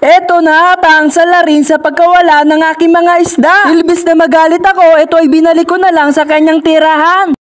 Eto na, pangsala rin sa pagkawala ng aking mga isda. Ilbis na magalit ako, ito ay binalik ko na lang sa kanyang tirahan.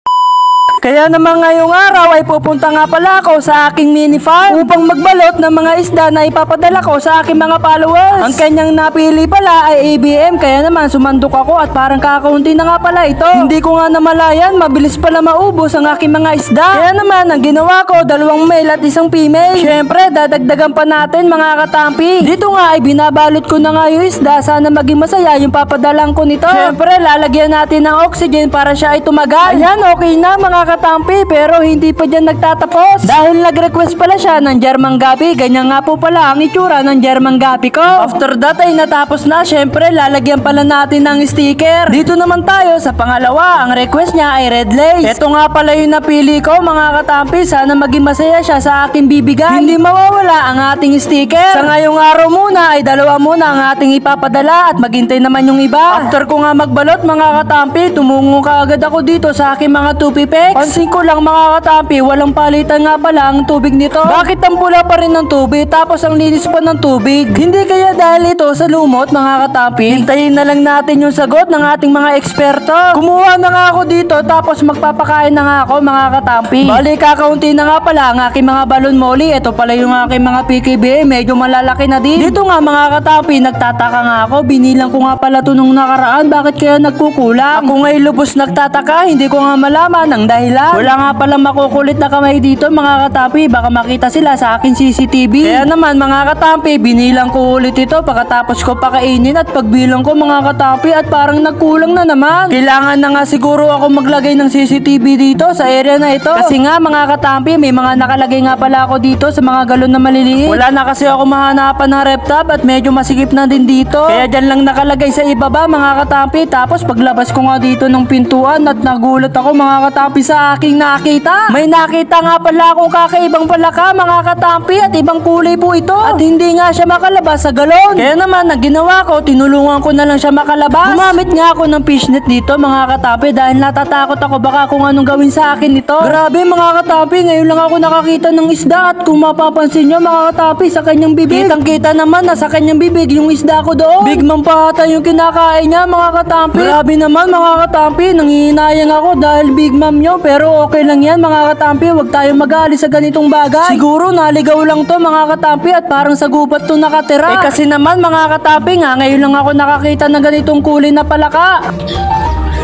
Kaya naman ngayong araw ay pupunta nga pala ako sa aking mini farm upang magbalot ng mga isda na ipapadala ko sa aking mga followers. Ang kanyang napili pala ay ABM, kaya naman sumandok ako at parang kakaunti na nga pala ito. Hindi ko nga namalayan, mabilis pala maubos ang aking mga isda. Kaya naman ang ginawa ko, 2 male at 1 female. Syempre dadagdagan pa natin mga katampi. Dito nga ay binabalot ko na nga yung isda, sana maging masaya yung papadalang ko nito. Syempre lalagyan natin ng oxygen para siya ay tumagal. Ayan, okay na mga katampi, pero hindi pa dyan nagtatapos. Dahil nag-request pala siya ng German Gabi, ganyan nga po pala ang itsura ng German Gabi ko. After that ay natapos na, syempre lalagyan pala natin ng sticker. Dito naman tayo sa pangalawa, ang request niya ay red lace. Ito nga pala yung napili ko mga katampi, sana maging masaya siya sa aking bibigay. Hindi mawawala ang ating sticker. Sa ngayong araw muna ay 2 muna ang ating ipapadala at maghintay naman yung iba. After ko nga magbalot mga katampi, tumungo kaagad ako dito sa aking mga 2 pipex. Pansin ko lang mga katampi, walang palitan nga pala ang tubig nito. Bakit ang pula pa rin ng tubig tapos ang linis pa ng tubig? Hindi kaya dahil ito sa lumot mga katampi? Hintayin na lang natin yung sagot ng ating mga eksperto. Kumuha na nga ako dito tapos magpapakain na nga ako mga katampi. Bali kakaunti na nga pala ang aking mga balon molly. Ito pala yung aking mga PKB, medyo malalaki na din. Dito nga mga katampi, nagtataka nga ako, binilang ko nga pala ito nung nakaraan, bakit kaya nagkukulang? Ako nga'y lubos nagtataka, hindi ko nga malaman ang dahilan. Wala nga pala makukulit na kamay dito mga katampi, baka makita sila sa akin CCTV. Kaya naman mga katampi, binilang ko ulit ito pagkatapos ko pakainin at pagbilang ko mga katampi at parang nagkulang na naman. Kailangan na nga siguro ako maglagay ng CCTV dito sa area na ito. Kasi nga mga katampi, may mga nakalagay nga pala ako dito sa mga galon na maliliit. Wala na kasi ako mahanapan ng reptop at medyo masikip na din dito. Kaya dyan lang nakalagay sa ibaba mga katampi. Tapos paglabas ko nga dito ng pintuan at nagulat ako mga katampi sa aking nakita. May nakita nga pala akong kakaibang palaka mga katampi at ibang kulay po ito. At hindi nga siya makalabas sa galon. Kaya naman ang ginawa ko, tinulungan ko na lang siya makalabas. Gumamit nga ako ng fishnet dito mga katampi dahil natatakot ako baka kung anong gawin sa akin ito. Grabe mga katampi, ngayon lang ako nakakita ng isda at kung mapapansin nyo mga katampi sa kanyang bibig. Kitang kita naman na sa kanyang bibig yung isda ko doon. Big man pa ata yung kinakain niya mga katampi. Grabe naman mga katampi, nanghihinayang ako dahil big mom nyo. Pero okay lang yan mga katampi, huwag tayong mag-aalis sa ganitong bagay. Siguro naligaw lang to mga katampi at parang sa gubat to nakatira. Kasi naman mga katampi nga, ngayon lang ako nakakita ng ganitong kulay na palaka.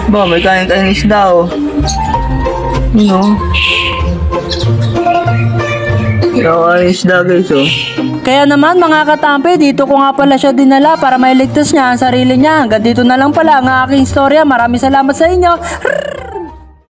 Ba, may kain-kain isda oh. Ano? Kain isda guys oh. Kaya naman mga katampi, dito ko nga pala siya dinala para mailigtas niya ang sarili niya. Hanggang dito na lang pala ang aking istorya. Maraming salamat sa inyo.